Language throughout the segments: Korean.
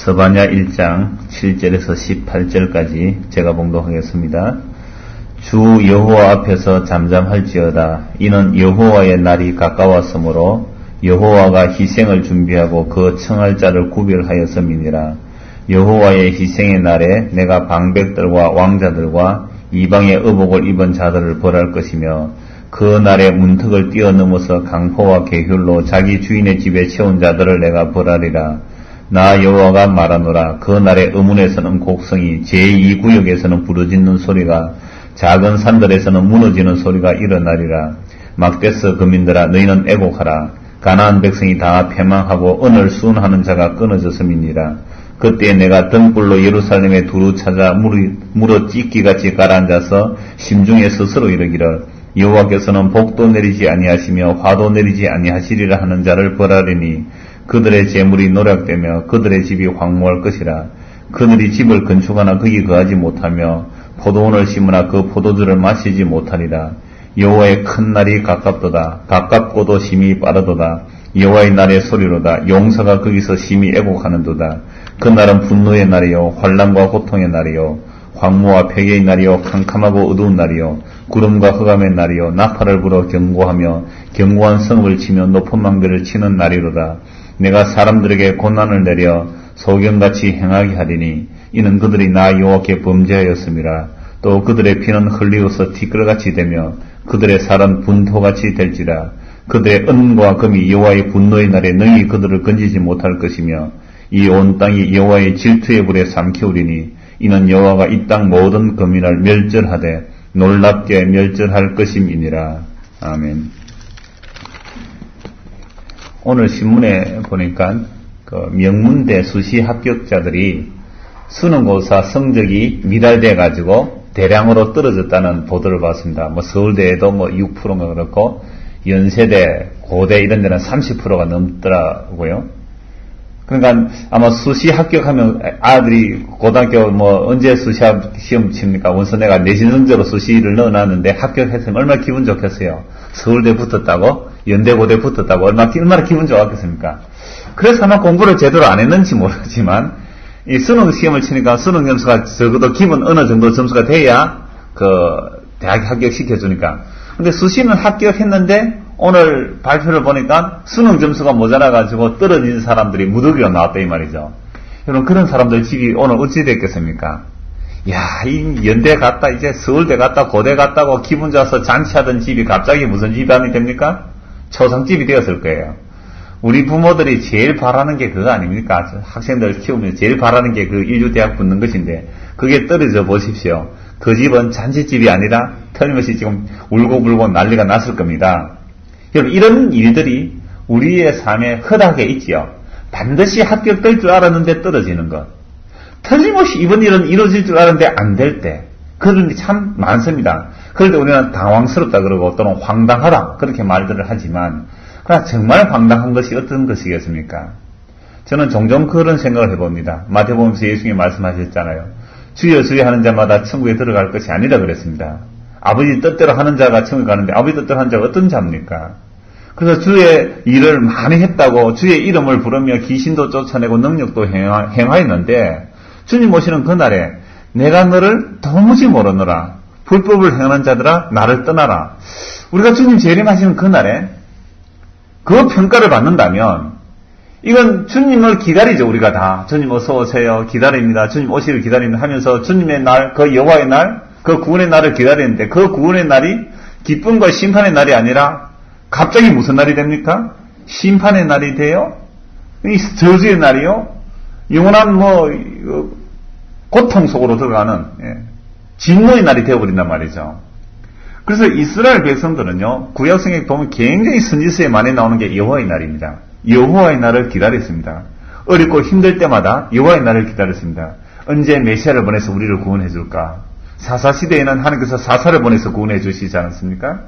스바냐 1장 7절에서 18절까지 제가 봉독하겠습니다. 주 여호와 앞에서 잠잠할지어다. 이는 여호와의 날이 가까웠으므로 여호와가 희생을 준비하고 그 청할 자를 구별하였음이니라. 여호와의 희생의 날에 내가 방백들과 왕자들과 이방의 의복을 입은 자들을 벌할 것이며, 그 날에 문턱을 뛰어넘어서 강포와 계율로 자기 주인의 집에 채운 자들을 내가 벌하리라. 나 여호와가 말하노라. 그 날에 의문에서는 곡성이, 제2구역에서는 부르짖는 소리가, 작은 산들에서는 무너지는 소리가 일어나리라. 막대스 거민들아, 너희는 애곡하라. 가나안 백성이 다 패망하고 언을 수운하는 자가 끊어졌음이니라. 그때 내가 등불로 예루살렘에 두루 찾아 물어 찢기같이 가라앉아서 심중에 스스로 이르기를, 여호와께서는 복도 내리지 아니하시며 화도 내리지 아니하시리라 하는 자를 벌하리니 그들의 재물이 노략되며 그들의 집이 황무할 것이라. 그들이 집을 건축하나 거기 거하지 못하며 포도원을 심으나 그 포도주를 마시지 못하리라. 여호와의 큰 날이 가깝도다. 가깝고도 심히 빠르도다. 여호와의 날의 소리로다. 용사가 거기서 심히 애곡하는도다. 그 날은 분노의 날이요 환난과 고통의 날이요 황무와 폐괴의 날이요 캄캄하고 어두운 날이요 구름과 흑암의 날이요 나팔을 불어 경고하며 견고한 성을 치며 높은 망대를 치는 날이로다. 내가 사람들에게 고난을 내려 소경같이 행하게 하리니 이는 그들이 나 여호와께 범죄하였음이라. 또 그들의 피는 흘리어서 티끌같이 되며 그들의 살은 분토같이 될지라. 그들의 은과 금이 여호와의 분노의 날에 능히 그들을 건지지 못할 것이며 이 온 땅이 여호와의 질투의 불에 삼키우리니 이는 여호와가 이 땅 모든 거민을 멸절하되 놀랍게 멸절할 것임이니라. 아멘. 오늘 신문에 보니까 그 명문대 수시 합격자들이 수능고사 성적이 미달돼 가지고 대량으로 떨어졌다는 보도를 봤습니다. 서울대에도 6%가 그렇고 연세대, 고대 이런 데는 30%가 넘더라고요. 그러니까 아마 수시 합격하면 아들이 고등학교 언제 수시 시험 칩니까? 원서 내가 내신 성적으로 수시를 넣어놨는데 합격했으면 얼마나 기분 좋겠어요. 서울대 붙었다고, 연대 고대 붙었다고 얼마나 기분 좋았겠습니까? 그래서 아마 공부를 제대로 안 했는지 모르지만 이 수능 시험을 치니까 수능 점수가 적어도 기본 어느 정도 점수가 돼야 대학 합격시켜주니까. 근데 수시는 합격했는데 오늘 발표를 보니까 수능 점수가 모자라가지고 떨어진 사람들이 무더기로 나왔다 이 말이죠. 여러분, 그런 사람들 집이 오늘 어찌 됐겠습니까? 이 연대 갔다 이제 서울대 갔다 고대 갔다고 기분 좋아서 잔치하던 집이 갑자기 무슨 집안이 됩니까? 초상집이 되었을 거예요. 우리 부모들이 제일 바라는 게 그거 아닙니까? 학생들 키우면서 제일 바라는 게 그 일류대학 붙는 것인데 그게 떨어져 보십시오. 그 집은 잔치집이 아니라 틀림없이 지금 울고불고 난리가 났을 겁니다. 여러분, 이런 일들이 우리의 삶에 흔하게 있지요. 반드시 합격될 줄 알았는데 떨어지는 것. 틀림없이 이번 일은 이루어질 줄 알았는데 안 될 때. 그런 일이 참 많습니다. 그럴 때 우리는 당황스럽다 그러고 또는 황당하다 그렇게 말들을 하지만, 그러나 정말 황당한 것이 어떤 것이겠습니까? 저는 종종 그런 생각을 해봅니다. 마태복음에서 예수님이 말씀하셨잖아요. 주여 주여 하는 자마다 천국에 들어갈 것이 아니라 그랬습니다. 아버지 뜻대로 하는 자가 천국에 가는데 아버지 뜻대로 하는 자가 어떤 자입니까? 그래서 주의 일을 많이 했다고 주의 이름을 부르며 귀신도 쫓아내고 능력도 행하였는데 주님 오시는 그날에 내가 너를 도무지 모르노라. 불법을 행하는 자들아 나를 떠나라. 우리가 주님 재림하시는 그날에 그 평가를 받는다면 이건 주님을 기다리죠. 우리가 다 주님 어서 오세요 기다립니다. 주님 오시기를 기다립니다 하면서 주님의 날, 그 여호와의 날, 그 구원의 날을 기다리는데 그 구원의 날이 기쁨과 심판의 날이 아니라 갑자기 무슨 날이 됩니까? 심판의 날이 돼요? 이 저주의 날이요? 영원한 고통 속으로 들어가는 진노의 날이 되어버린단 말이죠. 그래서 이스라엘 백성들은요, 구약성경에 보면 굉장히 선지서에 많이 나오는 게 여호와의 날입니다. 여호와의 날을 기다렸습니다. 어렵고 힘들 때마다 여호와의 날을 기다렸습니다. 언제 메시아를 보내서 우리를 구원해 줄까? 사사시대에는 하나님께서 사사를 보내서 구원해 주시지 않았습니까?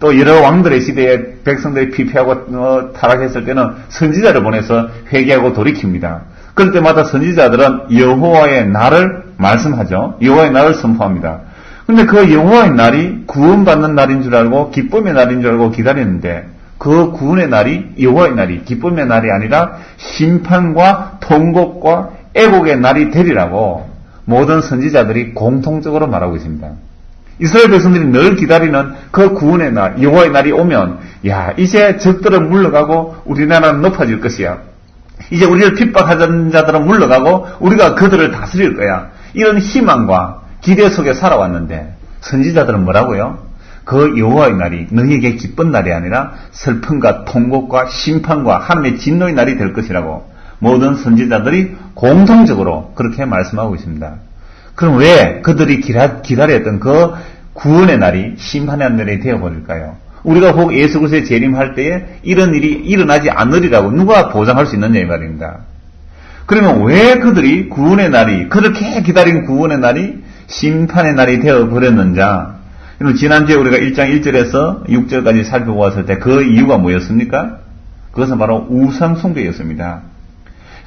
또 여러 왕들의 시대에 백성들이 피폐하고 타락했을 때는 선지자를 보내서 회개하고 돌이킵니다. 그럴 때마다 선지자들은 여호와의 날을 말씀하죠. 여호와의 날을 선포합니다. 그런데 그 여호와의 날이 구원받는 날인 줄 알고 기쁨의 날인 줄 알고 기다렸는데 그 구원의 날이 여호와의 날이 기쁨의 날이 아니라 심판과 통곡과 애국의 날이 되리라고 모든 선지자들이 공통적으로 말하고 있습니다. 이스라엘 백성들이 늘 기다리는 그 구원의 날, 여호와의 날이 오면 야, 이제 적들은 물러가고 우리나라는 높아질 것이야. 이제 우리를 핍박하던 자들은 물러가고 우리가 그들을 다스릴 거야. 이런 희망과 기대 속에 살아왔는데 선지자들은 뭐라고요? 그 여호와의 날이 너희에게 기쁜 날이 아니라 슬픔과 통곡과 심판과 하나님의 진노의 날이 될 것이라고 모든 선지자들이 공통적으로 그렇게 말씀하고 있습니다. 그럼 왜 그들이 기다렸던 그 구원의 날이 심판의 날이 되어버릴까요? 우리가 혹 예수 그리스도의 재림할 때에 이런 일이 일어나지 않으리라고 누가 보장할 수 있느냐 이 말입니다. 그러면 왜 그들이 구원의 날이 그렇게 기다린 구원의 날이 심판의 날이 되어버렸는가? 지난주에 우리가 1장 1절에서 6절까지 살펴보았을 때 그 이유가 뭐였습니까? 그것은 바로 우상 숭배였습니다.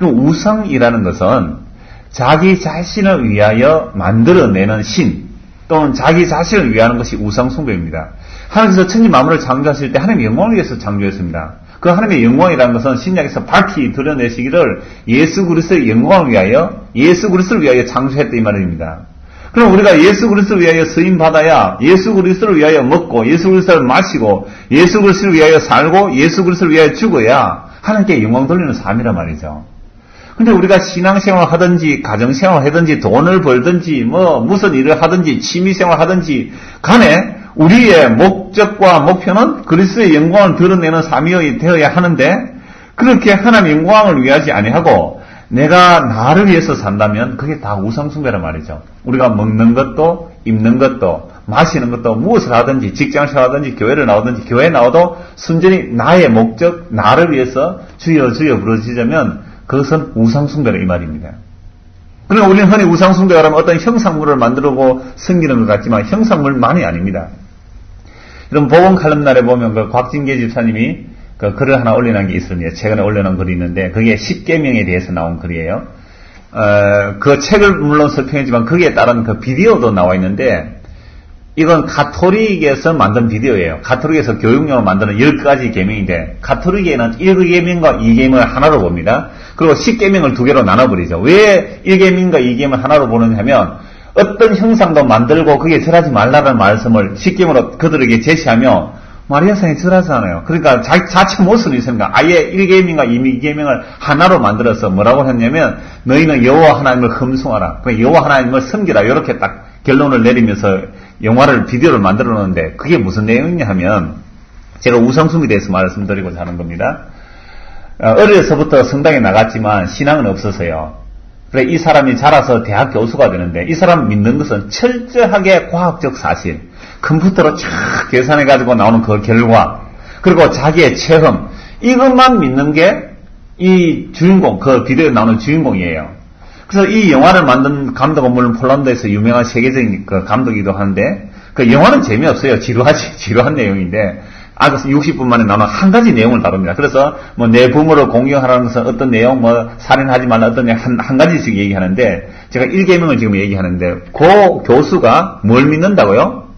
우상이라는 것은 자기 자신을 위하여 만들어내는 신 또는 자기 자신을 위하는 것이 우상 숭배입니다. 하나님께서 천지 만물을 창조하실 때 하나님의 영광을 위해서 창조했습니다. 그 하나님의 영광이라는 것은 신약에서 밝히 드러내시기를 예수 그리스도의 영광을 위하여 예수 그리스도를 위하여 창조했다 이 말입니다. 그럼 우리가 예수 그리스도를 위하여 쓰임 받아야 예수 그리스도를 위하여 먹고 예수 그리스도를 마시고 예수 그리스도를 위하여 살고 예수 그리스도를 위하여 죽어야 하나님께 영광 돌리는 삶이란 말이죠. 근데 우리가 신앙생활 하든지 가정생활 하든지 돈을 벌든지 무슨 일을 하든지 취미생활 하든지 간에 우리의 목적과 목표는 그리스도의 영광을 드러내는 삶이 되어야 하는데 그렇게 하나님의 영광을 위하지 아니하고 내가 나를 위해서 산다면 그게 다 우상숭배란 말이죠. 우리가 먹는 것도 입는 것도 마시는 것도 무엇을 하든지 직장생활 하든지 교회를 나오든지 교회에 나와도 순전히 나의 목적 나를 위해서 주여 주여 부르짖으면 그것은 우상숭배라 이 말입니다. 그러나 우리는 흔히 우상숭배가 하면 어떤 형상물을 만들고 섬기는 것 같지만 형상물만이 아닙니다. 이런 복음 칼럼날에 보면 그 곽진계 집사님이 그 글을 하나 올려놓은 게 있습니다. 최근에 올려놓은 글이 있는데 그게 10계명에 대해서 나온 글이에요. 그 책을 물론 설명했지만 거기에 따른 그 비디오도 나와 있는데 이건 가톨릭에서 만든 비디오예요. 가톨릭에서 교육용으로 만드는 10가지 계명인데 가톨릭에는 1계명과 2계명을 하나로 봅니다. 그리고 10계명을 2개로 나눠버리죠. 왜 1계명과 2계명을 하나로 보느냐 하면 어떤 형상도 만들고 그게 절하지 말라는 말씀을 10계명으로 그들에게 제시하며 마리아상이 절하잖아요. 그러니까 자체 모순이 있습니다. 아예 1계명과 2계명을 하나로 만들어서 뭐라고 했냐면 너희는 여호와 하나님을 흠숭하라. 여호와 하나님을 섬기라. 이렇게 딱 결론을 내리면서 영화를 비디오를 만들어 놓는데 그게 무슨 내용이냐 하면 제가 우상숭배에 대해서 말씀드리고자 하는 겁니다. 어려서부터 성당에 나갔지만 신앙은 없어서요. 그래 이 사람이 자라서 대학 교수가 되는데 이 사람 믿는 것은 철저하게 과학적 사실 컴퓨터로 쫙 계산해가지고 나오는 그 결과 그리고 자기의 체험 이것만 믿는 게 이 주인공 그 비디오에 나오는 주인공이에요. 그래서 이 영화를 만든 감독은 물론 폴란드에서 유명한 세계적인 그 감독이기도 한데 그 영화는 재미없어요. 지루한 내용인데 아주 60분 만에 나오는 한 가지 내용을 다룹니다. 그래서 내 부모를 공경하라는 것은 어떤 내용, 살인하지 말라 어떤 내용 한 가지씩 얘기하는데 제가 1계명을 지금 얘기하는데 그 교수가 뭘 믿는다고요?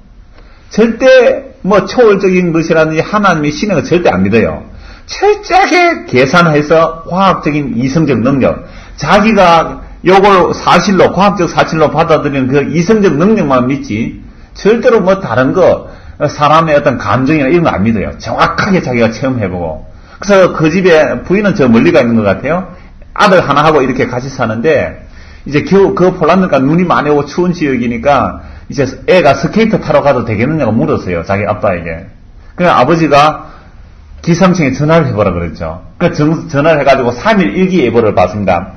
절대 초월적인 것이라든지 하나님의 신의 것 절대 안 믿어요. 철저하게 계산해서 과학적인 이성적 능력, 자기가 요걸 사실로 과학적 사실로 받아들이는 그 이성적 능력만 믿지 절대로 다른 거 사람의 어떤 감정이나 이런 거 안 믿어요. 정확하게 자기가 체험해보고. 그래서 그 집에 부인은 저 멀리가 있는 것 같아요. 아들 하나하고 이렇게 같이 사는데 이제 그 폴란드가 눈이 많이 오고 추운 지역이니까 이제 애가 스케이트 타러 가도 되겠느냐고 물었어요. 자기 아빠에게. 그냥 아버지가 기상청에 전화를 해보라 그랬죠. 그러니까 전화를 해가지고 3일 일기예보를 받습니다.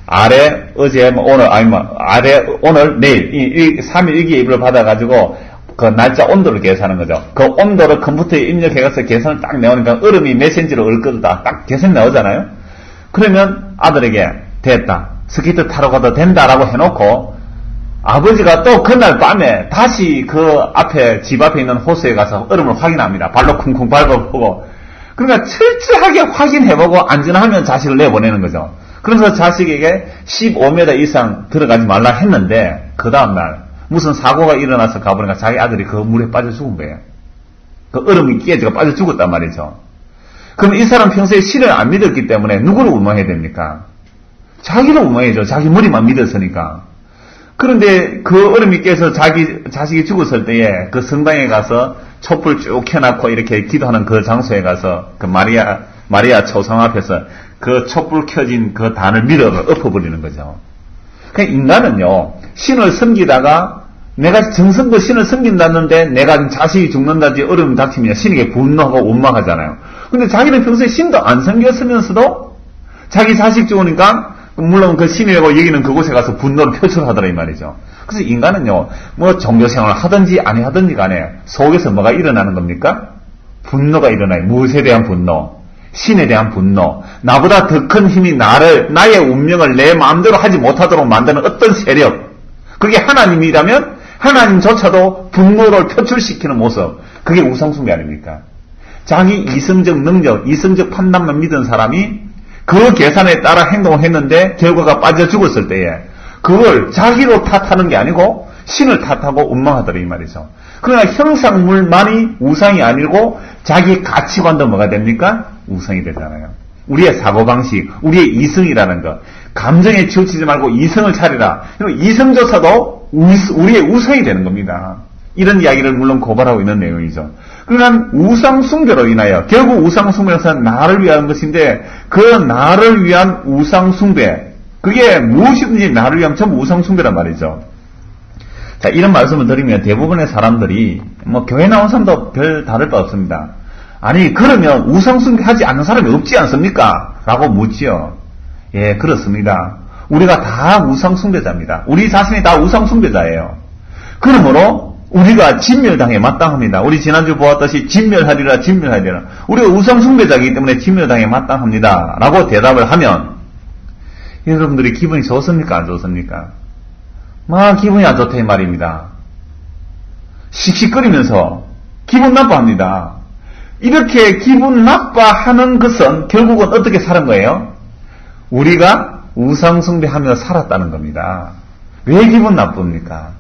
아래 어제 오늘 내일 3일 일기예보를 받아가지고 그 날짜 온도를 계산하는 거죠. 그 온도를 컴퓨터에 입력해가서 계산을 딱 내오니까 얼음이 몇 센치로 얼 거다 딱 계산 나오잖아요. 그러면 아들에게 됐다 스케이트 타러 가도 된다라고 해놓고 아버지가 또 그날 밤에 다시 그 앞에 집 앞에 있는 호수에 가서 얼음을 확인합니다. 발로 쿵쿵 밟아보고 그러니까 철저하게 확인해보고 안전하면 자식을 내보내는 거죠. 그래서 자식에게 15m 이상 들어가지 말라 했는데 그 다음날 무슨 사고가 일어나서 가보니까 자기 아들이 그 물에 빠져 죽은 거예요. 그 얼음이 깨지고 빠져 죽었단 말이죠. 그럼 이 사람 평소에 신을 안 믿었기 때문에 누구를 원망해야 됩니까? 자기를 원망해줘. 자기 머리만 믿었으니까. 그런데 그 어른이 깨서 자식이 죽었을 때에 그 성당에 가서 촛불 쭉 켜놓고 이렇게 기도하는 그 장소에 가서 그 마리아 초상 앞에서 그 촛불 켜진 그 단을 밀어 엎어버리는 거죠. 그러니까 인간은요, 신을 섬기다가 내가 정성껏 신을 섬긴다는데 내가 자식이 죽는다든지 어려움이 닥치면 신에게 분노하고 원망하잖아요. 근데 자기는 평소에 신도 안 섬겼으면서도 자기 자식 죽으니까 물론 그 신이라고 여기는 그곳에 가서 분노를 표출하더라 이 말이죠. 그래서 인간은요, 뭐 종교생활을 하든지 아니 하든지 간에 속에서 뭐가 일어나는 겁니까? 분노가 일어나요. 무엇에 대한 분노? 신에 대한 분노. 나보다 더 큰 힘이 나의 운명을 내 마음대로 하지 못하도록 만드는 어떤 세력. 그게 하나님이라면 하나님조차도 분노를 표출시키는 모습. 그게 우상숭배 아닙니까? 자기 이성적 능력, 이성적 판단만 믿은 사람이 그 계산에 따라 행동을 했는데 결과가 빠져 죽었을 때에 그걸 자기로 탓하는 게 아니고 신을 탓하고 원망하더라 이 말이죠. 그러나 형상물만이 우상이 아니고 자기 가치관도 뭐가 됩니까? 우상이 되잖아요. 우리의 사고방식, 우리의 이성이라는 것, 감정에 치우치지 말고 이성을 차리라. 이성조차도 우리의 우상이 되는 겁니다. 이런 이야기를 물론 고발하고 있는 내용이죠. 그러나 우상 숭배로 인하여 결국 우상 숭배는 나를 위한 것인데 그 나를 위한 우상 숭배, 그게 무엇이든지 나를 위한 전부 우상 숭배란 말이죠. 자, 이런 말씀을 드리면 대부분의 사람들이 뭐 교회 나온 사람도 별 다를 바 없습니다. 아니 그러면 우상 숭배하지 않는 사람이 없지 않습니까? 라고 묻지요. 예, 그렇습니다. 우리가 다 우상 숭배자입니다. 우리 자신이 다 우상 숭배자예요. 그러므로 우리가 진멸당에 마땅합니다. 우리 지난주 보았듯이 진멸하리라. 우리가 우상 숭배자이기 때문에 진멸당에 마땅합니다. 라고 대답을 하면 여러분들이 기분이 좋습니까? 안 좋습니까? 막 기분이 안 좋다 이 말입니다. 씩씩거리면서 기분 나빠합니다. 이렇게 기분 나빠하는 것은 결국은 어떻게 사는 거예요? 우리가 우상숭배하며 살았다는 겁니다. 왜 기분 나쁩니까?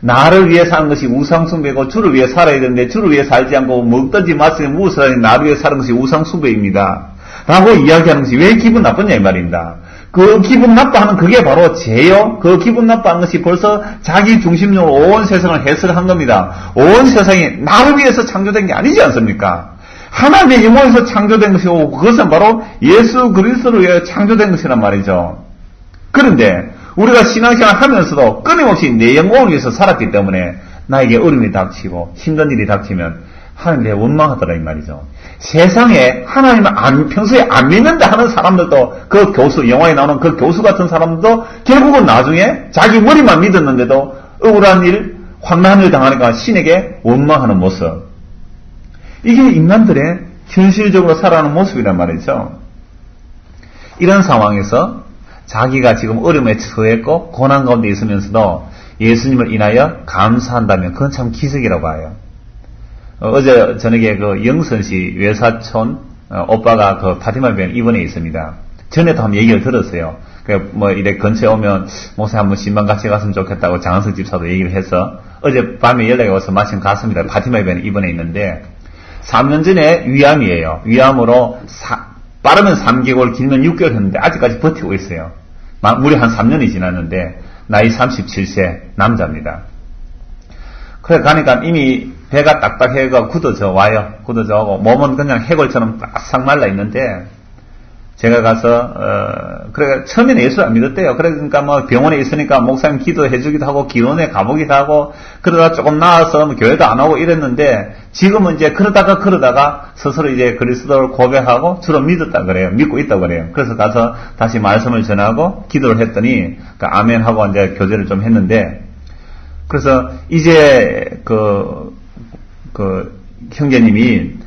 나를 위해 사는 것이 우상숭배고 주를 위해 살아야 되는데 주를 위해 살지 않고 먹든지 마시든지 무엇을 하든지 나를 위해 사는 것이 우상숭배입니다. 라고 이야기하는 것이 왜 기분 나쁘냐 이 말입니다. 그 기분 나빠하는 그게 바로 죄요. 그 기분 나빠하는 것이 벌써 자기 중심적으로 온 세상을 해석한 겁니다. 온 세상이 나를 위해서 창조된 게 아니지 않습니까? 하나님의 영혼에서 창조된 것이고 그것은 바로 예수 그리스도를 위해 창조된 것이란 말이죠. 그런데 우리가 신앙생활 하면서도 끊임없이 내 영혼을 위해서 살았기 때문에 나에게 어려움이 닥치고 힘든 일이 닥치면 하나님에 원망하더라 이 말이죠. 세상에 하나님을 평소에 안 믿는다 하는 사람들도 그 교수, 영화에 나오는 그 교수 같은 사람들도 결국은 나중에 자기 머리만 믿었는데도 억울한 일, 황당한 일 당하니까 신에게 원망하는 모습. 이게 인간들의 현실적으로 살아가는 모습이란 말이죠. 이런 상황에서 자기가 지금 어려움에 처했고 고난 가운데 있으면서도 예수님을 인하여 감사한다면 그건 참 기적이라고 봐요. 어제 저녁에 그 영선시 외사촌 오빠가 그 파티마 병원 입원해 있습니다. 전에도 한번 얘기를 들었어요. 뭐 이래 근처에 오면 목사 한번 신방 같이 갔으면 좋겠다고 장은석 집사도 얘기를 해서 어제 밤에 연락이 와서 마침 갔습니다. 파티마 병원 입원해 있는데 3년 전에 위암이에요. 위암으로 빠르면 3개월 길면 6개월 했는데 아직까지 버티고 있어요. 무려 한 3년이 지났는데 나이 37세 남자입니다. 그래 가니까 이미 배가 딱딱해가 굳어져 와요. 굳어져 오고 몸은 그냥 해골처럼 바싹 말라 있는데 제가 가서 그래 처음에는 예수를 안 믿었대요. 그러니까 뭐 병원에 있으니까 목사님 기도해 주기도 하고 기도원에 가보기도 하고 그러다 조금 나아서 뭐 교회도 안 오고 이랬는데 지금은 이제 그러다가 스스로 이제 그리스도를 고백하고 주로 믿었다 그래요. 믿고 있다 그래요. 그래서 가서 다시 말씀을 전하고 기도를 했더니 그 아멘 하고 이제 교제를 좀 했는데 그래서 이제 그 형제님이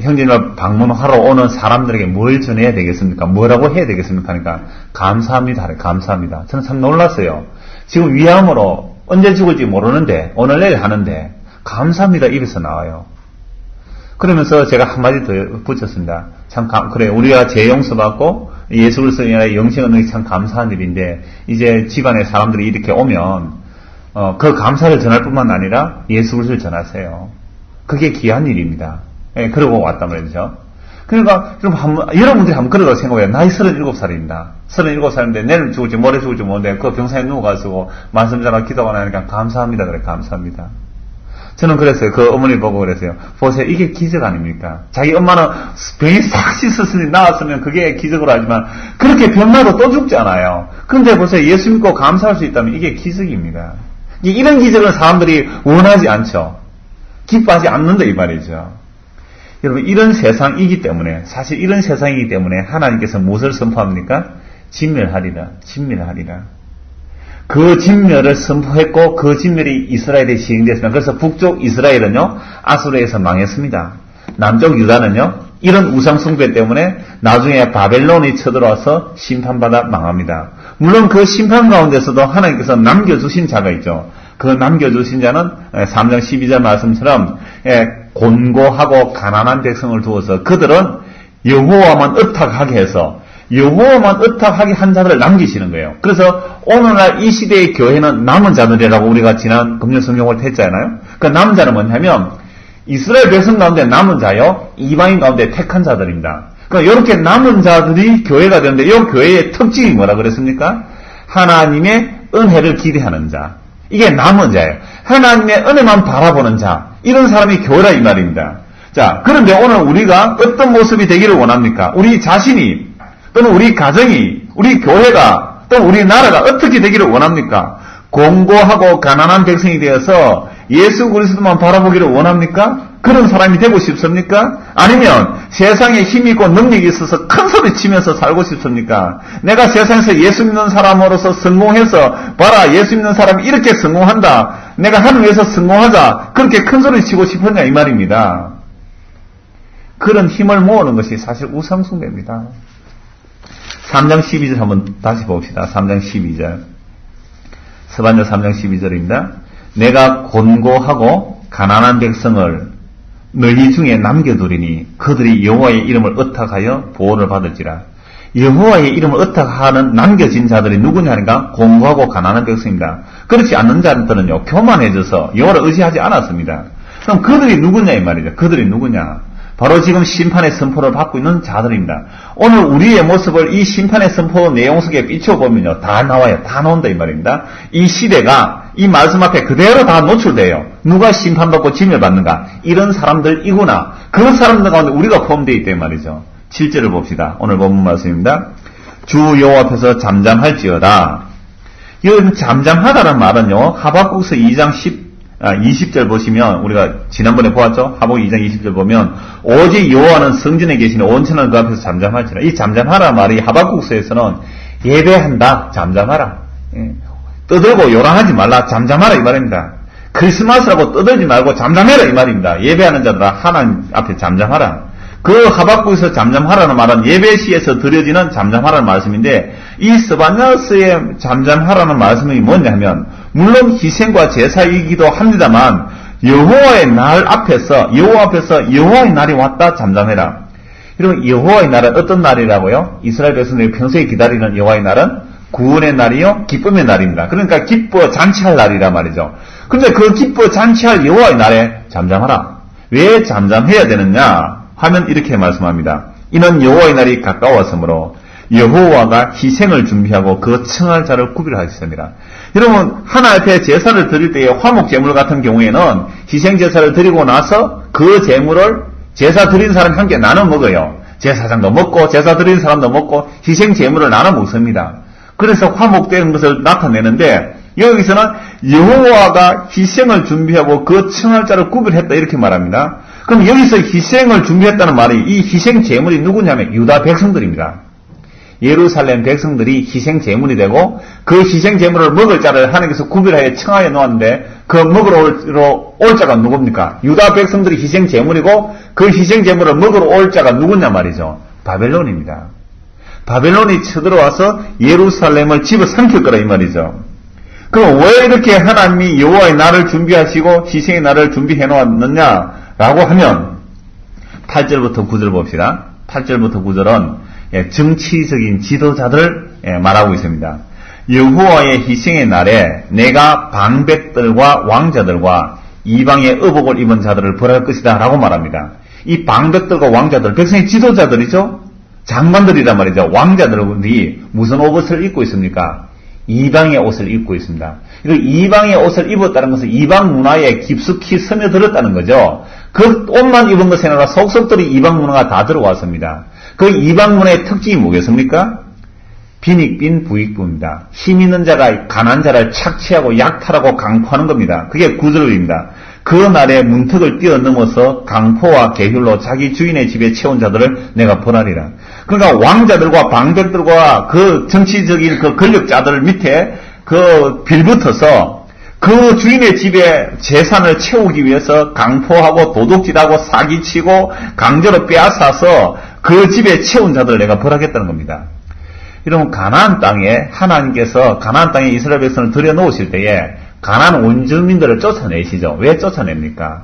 형제님을 방문하러 오는 사람들에게 뭘 전해야 되겠습니까? 뭐라고 해야 되겠습니까? 그러니까 감사합니다. 감사합니다. 저는 참 놀랐어요. 지금 위암으로 언제 죽을지 모르는데 오늘 내일 하는데 감사합니다 입에서 나와요. 그러면서 제가 한마디 더 붙였습니다. 참 그래 우리가 죄 용서받고 예수 그리스도의 영생 얻는 게 참 감사한 일인데 이제 집안에 사람들이 이렇게 오면 그 감사를 전할 뿐만 아니라 예수 그리스도를 전하세요. 그게 귀한 일입니다. 예, 그러고 왔단 말이죠. 그러니까 여러분들이 한번 그러다고 생각해요. 나이 37살입니다. 37살인데 내일 죽을지 모레 죽을지 모르는데 그 병상에 누워가지고 말씀 전하고 기도가 나니까 감사합니다. 그래, 감사합니다. 저는 그랬어요. 그 어머니 보고 그랬어요. 보세요. 이게 기적 아닙니까? 자기 엄마는 병이 싹 씻었으니 나았으면 그게 기적으로 하지만 그렇게 병나도 또 죽지 않아요. 그런데 보세요. 예수 믿고 감사할 수 있다면 이게 기적입니다. 이런 기적은 사람들이 원하지 않죠. 기뻐하지 않는다 이 말이죠. 여러분 이런 세상이기 때문에 사실 이런 세상이기 때문에 하나님께서 무엇을 선포합니까? 진멸하리라. 진멸하리라. 그 진멸을 선포했고 그 진멸이 이스라엘에 시행됐습니다. 그래서 북쪽 이스라엘은요 아수르에서 망했습니다. 남쪽 유다는요 이런 우상 숭배 때문에 나중에 바벨론이 쳐들어와서 심판받아 망합니다. 물론 그 심판 가운데서도 하나님께서 남겨주신 자가 있죠. 그 남겨주신 자는 3장 12절 말씀처럼 곤고하고 가난한 백성을 두어서 그들은 여호와만 의탁하게 해서 여호와만 의탁하게 한 자들을 남기시는 거예요. 그래서 오늘날 이 시대의 교회는 남은 자들이라고 우리가 지난 금요 성경을 했잖아요. 그 남은 자는 뭐냐면 이스라엘 백성 가운데 남은 자요 이방인 가운데 택한 자들입니다. 그러니까 이렇게 남은 자들이 교회가 되는데 이 교회의 특징이 뭐라 그랬습니까? 하나님의 은혜를 기대하는 자. 이게 남은 자예요. 하나님의 은혜만 바라보는 자. 이런 사람이 교회라 이 말입니다. 자, 그런데 오늘 우리가 어떤 모습이 되기를 원합니까? 우리 자신이 또는 우리 가정이 우리 교회가 또는 우리나라가 어떻게 되기를 원합니까? 공고하고 가난한 백성이 되어서 예수 그리스도만 바라보기를 원합니까? 그런 사람이 되고 싶습니까? 아니면 세상에 힘이 있고 능력이 있어서 큰 소리 치면서 살고 싶습니까? 내가 세상에서 예수 믿는 사람으로서 성공해서 봐라 예수 믿는 사람이 이렇게 성공한다. 내가 하늘 위해서 성공하자. 그렇게 큰 소리 치고 싶었냐 이 말입니다. 그런 힘을 모으는 것이 사실 우상숭배입니다. 3장 12절 한번 다시 봅시다. 3장 12절. 서반절 3장 12절입니다. 내가 곤고하고 가난한 백성을 너희 중에 남겨두리니 그들이 여호와의 이름을 의탁하여 보호를 받을지라. 여호와의 이름을 의탁하는 남겨진 자들이 누구냐니까 공고하고 가난한 백성입니다. 그렇지 않는 자들은요 교만해져서 여호와를 의지하지 않았습니다. 그럼 그들이 누구냐 이 말이죠. 그들이 누구냐? 바로 지금 심판의 선포를 받고 있는 자들입니다. 오늘 우리의 모습을 이 심판의 선포 내용 속에 비춰보면요. 다 나와요. 다 나온다 이 말입니다. 이 시대가 이 말씀 앞에 그대로 다 노출돼요. 누가 심판받고 진멸받는가? 이런 사람들이구나. 그 사람들 가운데 우리가 포함되어 있단 말이죠. 7절을 봅시다. 오늘 본문 말씀입니다. 주 여호와 앞에서 잠잠할지어다. 이 잠잠하다는 말은요. 하박국서 2장 20절 보시면 우리가 지난번에 보았죠. 하박국 2장 20절 보면 오직 여호와는 성전에 계시는 온천한 그 앞에서 잠잠할지라. 이 잠잠하라 말이 하박국서에서는 예배한다. 잠잠하라. 떠들고 요란하지 말라. 잠잠하라 이 말입니다. 크리스마스라고 떠들지 말고 잠잠해라 이 말입니다. 예배하는 자들아 하나님 앞에 잠잠하라. 그 하박국에서 잠잠하라는 말은 예배시에서 드려지는 잠잠하라는 말씀인데 이 스바냐스의 잠잠하라는 말씀이 뭐냐 하면 물론 희생과 제사이기도 합니다만 여호와의 날 앞에서 여호와의 날이 왔다 잠잠해라. 여러분 여호와의 날은 어떤 날이라고요? 이스라엘 백성들이 평소에 기다리는 여호와의 날은 구원의 날이요 기쁨의 날입니다. 그러니까 기뻐 잔치할 날이란 말이죠. 근데 그 기뻐 잔치할 여호와의 날에 잠잠하라. 왜 잠잠해야 되느냐 하면 이렇게 말씀합니다. 이는 여호와의 날이 가까웠으므로 여호와가 희생을 준비하고 그 청할 자를 구별하셨습니다. 여러분 하나 앞에 제사를 드릴 때의 화목 제물 같은 경우에는 희생 제사를 드리고 나서 그 제물을 제사 드린 사람이 함께 나눠 먹어요. 제사장도 먹고 제사 드린 사람도 먹고 희생 제물을 나눠 먹습니다. 그래서 화목되는 것을 나타내는데 여기서는 여호와가 희생을 준비하고 그 청할 자를 구별했다 이렇게 말합니다. 그럼 여기서 희생을 준비했다는 말이 이 희생 제물이 누구냐면 유다 백성들입니다. 예루살렘 백성들이 희생 제물이 되고 그 희생 제물을 먹을 자를 하나님께서 구별하여 청하여 놓았는데 그 먹으러 올 자가 누굽니까? 유다 백성들이 희생 제물이고 그 희생 제물을 먹으러 올 자가 누구냐 말이죠. 바벨론입니다. 바벨론이 쳐들어와서 예루살렘을 집어삼킬 거라 이 말이죠. 그럼 왜 이렇게 하나님이 여호와의 날을 준비하시고 희생의 날을 준비해 놓았느냐라고 하면 8절부터 9절 봅시다. 8절부터 9절은 정치적인 지도자들을 말하고 있습니다. 여호와의 희생의 날에 내가 방백들과 왕자들과 이방의 의복을 입은 자들을 벌할 것이다 라고 말합니다. 이 방백들과 왕자들, 백성의 지도자들이죠. 장관들이란 말이죠. 왕자들이 무슨 옷을 입고 있습니까? 이방의 옷을 입고 있습니다. 이방의 옷을 입었다는 것은 이방 문화에 깊숙이 스며들었다는 거죠. 그 옷만 입은 것이 아니라 속속들이 이방 문화가 다 들어왔습니다. 그 이방 문화의 특징이 뭐겠습니까? 빈익빈 부익부입니다. 힘 있는 자가 가난한 자를 착취하고 약탈하고 강포하는 겁니다. 그게 구절입니다. 그 날에 문턱을 뛰어넘어서 강포와 계율로 자기 주인의 집에 채운 자들을 내가 벌하리라. 그러니까 왕자들과 방백들과 그 정치적인 그 권력자들 밑에 그 빌붙어서 그 주인의 집에 재산을 채우기 위해서 강포하고 도둑질하고 사기치고 강제로 빼앗아서 그 집에 채운 자들을 내가 벌하겠다는 겁니다. 이러면 가나안 땅에 하나님께서 가나안 땅에 이스라엘 백성을 들여놓으실 때에 가나안 원주민들을 쫓아내시죠. 왜 쫓아냅니까?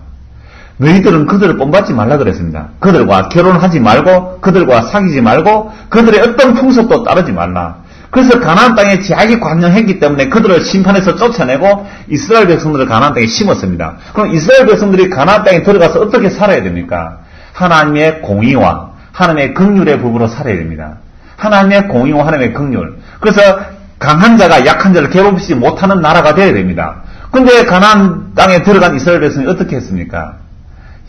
너희들은 그들을 본받지 말라 그랬습니다. 그들과 결혼하지 말고 그들과 사귀지 말고 그들의 어떤 풍습도 따르지 말라. 그래서 가나안 땅에 제약이 관영했기 때문에 그들을 심판해서 쫓아내고 이스라엘 백성들을 가나안 땅에 심었습니다. 그럼 이스라엘 백성들이 가나안 땅에 들어가서 어떻게 살아야 됩니까? 하나님의 공의와 하나님의 긍휼의 법으로 살아야 됩니다. 하나님의 공의와 하나님의 긍휼. 그래서 강한 자가 약한 자를 괴롭히지 못하는 나라가 되어야 됩니다. 근데 가나안 땅에 들어간 이스라엘 백성이 어떻게 했습니까?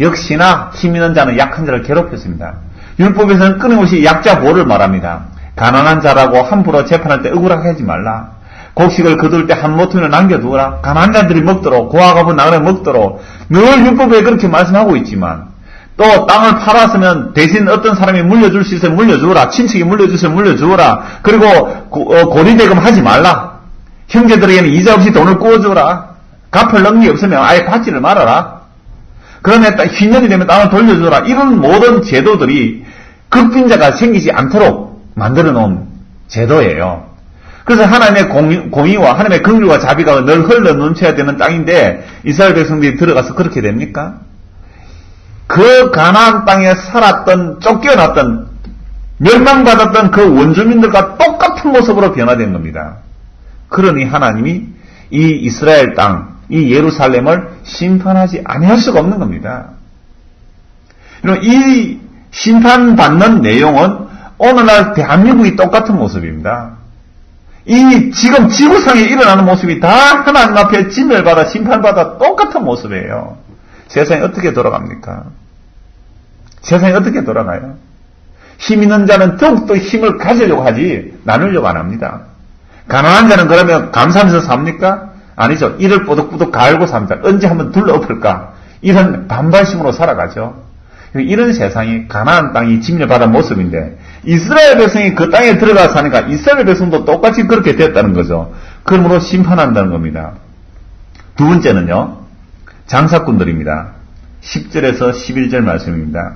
역시나 힘 있는 자는 약한 자를 괴롭혔습니다. 율법에서는 끊임없이 약자 보호를 말합니다. 가난한 자라고 함부로 재판할 때 억울하게 하지 말라. 곡식을 거둘 때 한 모퉁이를 남겨두어라. 가난한 자들이 먹도록 고아가부 나그네 먹도록 늘 율법에 그렇게 말씀하고 있지만 또 땅을 팔았으면 대신 어떤 사람이 물려줄 수 있으면 물려주어라. 친척이 물려주시면 물려주어라. 그리고 고리대금 하지 말라. 형제들에게는 이자 없이 돈을 구워주어라. 갚을 능력이 없으면 아예 받지를 말아라. 그러면 흰년이 되면 땅을 돌려주어라. 이런 모든 제도들이 극빈자가 생기지 않도록 만들어 놓은 제도예요. 그래서 하나님의 공의와 하나님의 긍휼과 자비가 늘 흘러 넘쳐야 되는 땅인데 이스라엘 백성들이 들어가서 그렇게 됩니까? 그 가나안 땅에 살았던 쫓겨났던 멸망받았던 그 원주민들과 똑같은 모습으로 변화된 겁니다. 그러니 하나님이 이 이스라엘 땅, 이 예루살렘을 심판하지 아니할 수가 없는 겁니다. 이 심판받는 내용은 오늘날 대한민국이 똑같은 모습입니다. 이 지금 지구상에 일어나는 모습이 다 하나님 앞에 진멸받아 심판받아 똑같은 모습이에요. 세상이 어떻게 돌아갑니까? 세상이 어떻게 돌아가요? 힘 있는 자는 더욱더 힘을 가지려고 하지 나누려고 안 합니다. 가난한 자는 그러면 감사하면서 삽니까? 아니죠. 이를 뿌득뿌득 갈고 삽니다. 언제 한번 둘러엎을까? 이런 반발심으로 살아가죠. 이런 세상이 가나안 땅이 진멸받은 모습인데 이스라엘 백성이 그 땅에 들어가 사니까 이스라엘 백성도 똑같이 그렇게 됐다는 거죠. 그러므로 심판한다는 겁니다. 두 번째는요. 장사꾼들입니다. 10절에서 11절 말씀입니다.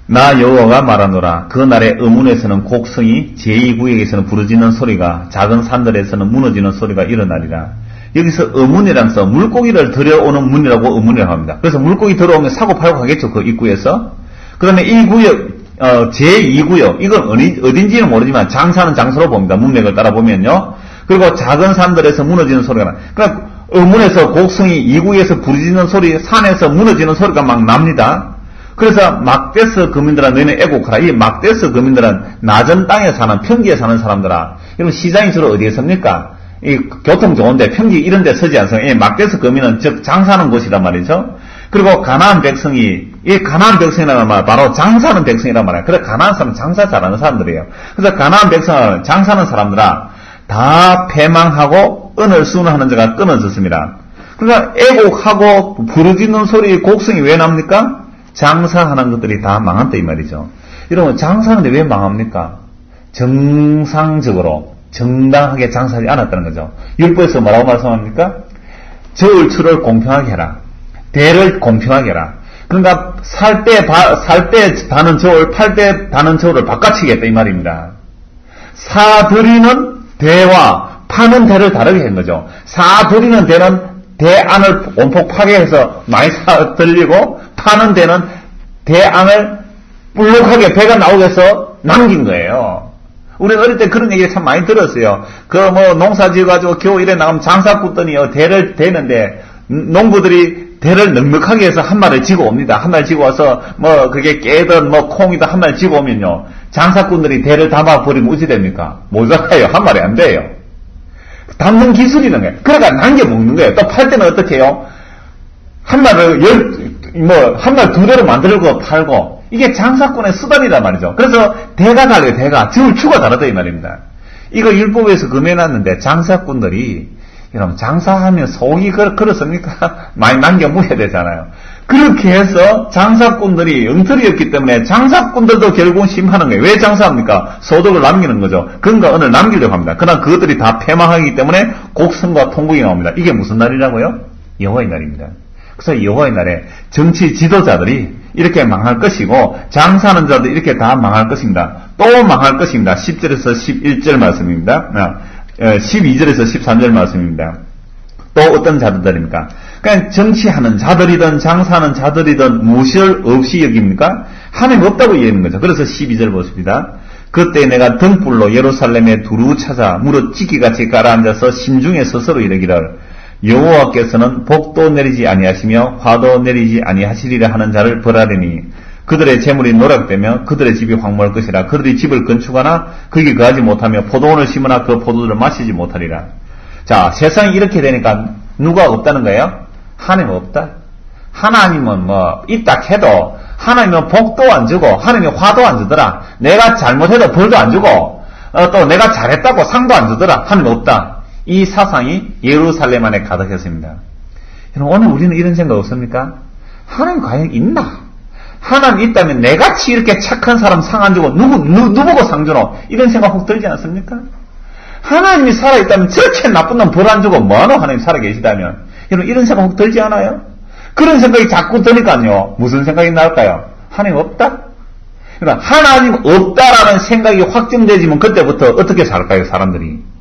나 여호와가 말하노라. 그 날에 어문에서는 곡성이 제2구역에서는 부르짖는 소리가 작은 산들에서는 무너지는 소리가 일어나리라. 여기서 어문이라는 써 물고기를 들여오는 문이라고 어문이라고 합니다. 그래서 물고기 들어오면 사고팔고 하겠죠. 그 입구에서. 그 다음에 이 구역 제2구역 이건 어딘지는 모르지만 장사는 장소로 봅니다. 문맥을 따라 보면요. 그리고 작은 산들에서 무너지는 소리가 나. 그러니까 어문에서 곡성이 2구에서 부르짖는 소리, 산에서 무너지는 소리가 막 납니다. 그래서 막데스 거민들아 너희는 애곡하라. 이 막데스 거민들은 낮은 땅에 사는 평지에 사는 사람들아. 여러분 시장이 주로 어디에 섭니까? 이 교통 좋은데 평지 이런 데 서지 않습니까? 이 막데스 거민은 즉 장사하는 곳이란 말이죠. 그리고 가나안 백성이 이 가나안 백성이라는 말 바로 장사하는 백성이란 말이에요. 그래서 가나안 사람은 장사 잘하는 사람들이에요. 그래서 가나안 백성은 장사하는 사람들아 다 패망하고 은을 순하는 자가 끊어졌습니다. 그러니까 애곡하고 부르짖는 소리 곡성이 왜 납니까? 장사하는 것들이 다 망한다 이 말이죠. 여러분 장사하는데 왜 망합니까? 정상적으로 정당하게 장사하지 않았다는 거죠. 율법에서 뭐라고 말씀합니까? 저울 추를 공평하게 해라. 대를 공평하게 해라. 그러니까 살 때 다는 저울, 팔 때 다는 저울을 바꿔치겠다 이 말입니다. 사들이는 대와 파는 대를 다르게 한 거죠. 사들이는 대는 대 안을 온폭 파괴해서 많이 사들리고 파는 데는 대 안을 불룩하게 배가 나오게 해서 남긴 거예요. 우리 어릴 때 그런 얘기 참 많이 들었어요. 농사 지어가지고 겨우 이래 나가면 장사 굳더니 대를 대는데 농부들이 대를 넉넉하게 해서 한 마리를 지고 옵니다. 한 마리 지고 와서 뭐 그게 깨든 뭐 콩이든 한 마리 지고 오면요. 장사꾼들이 대를 담아버리면 어찌 됩니까? 모자라요. 한 마리 안 돼요. 담는 기술이 있는 거예요. 그러니까 남겨 먹는 거예요. 또 팔 때는 어떻게 해요? 한 마리를 한 마리 두 대로 만들고 팔고 이게 장사꾼의 수단이란 말이죠. 그래서 대가 달라요. 대가. 주가 다르다 이 말입니다. 이거 율법에서 금해놨는데 장사꾼들이 여러분 장사하면 속이 그렇습니까? 많이 남겨 먹어야 되잖아요. 그렇게 해서 장사꾼들이 엉터리였기 때문에 장사꾼들도 결국은 심하는 거예요. 왜 장사합니까? 소득을 남기는 거죠. 그런가 오늘 남기려고 합니다. 그러나 그것들이 다 패망하기 때문에 곡성과 통곡이 나옵니다. 이게 무슨 날이라고요? 여호와의 날입니다. 그래서 여호와의 날에 정치 지도자들이 이렇게 망할 것이고 장사하는 자들 이렇게 다 망할 것입니다. 또 망할 것입니다. 10절에서 11절 말씀입니다. 12절에서 13절 말씀입니다. 또 어떤 자들입니까? 그냥 정치하는 자들이든 장사하는 자들이든 무엇을 없이 여깁니까? 하나님 없다고 얘기하는 거죠. 그래서 12절 보십니다. 그때 내가 등불로 예루살렘에 두루 찾아 무릇 찌기같이 가라앉아서 심중에 스스로 이르기를 여호와께서는 복도 내리지 아니하시며 화도 내리지 아니하시리라 하는 자를 벌하리니 그들의 재물이 노락되며 그들의 집이 황무할 것이라. 그들이 집을 건축하나 거기 거하지 못하며 포도원을 심으나 그 포도주를 마시지 못하리라. 자, 세상이 이렇게 되니까 누가 없다는 거예요? 하나님 없다. 하나님은 있다 해도 하나님은 복도 안 주고 하나님은 화도 안 주더라. 내가 잘못해도 벌도 안 주고 또 내가 잘했다고 상도 안 주더라. 하나님 없다. 이 사상이 예루살렘 안에 가득했습니다. 여러분, 오늘 우리는 이런 생각 없습니까? 하나님 과연 있나? 하나님 있다면 내같이 이렇게 착한 사람 상 안 주고 누구고 상 주노? 이런 생각 혹 들지 않습니까? 하나님이 살아있다면 저렇게 나쁜 놈 벌 안 주고 뭐하노? 하나님 살아계시다면. 여러분, 이런 생각 혹 들지 않아요? 그런 생각이 자꾸 드니까요. 무슨 생각이 나올까요? 하나님 없다? 그러니까 하나님 없다라는 생각이 확정되지면 그때부터 어떻게 살까요? 사람들이.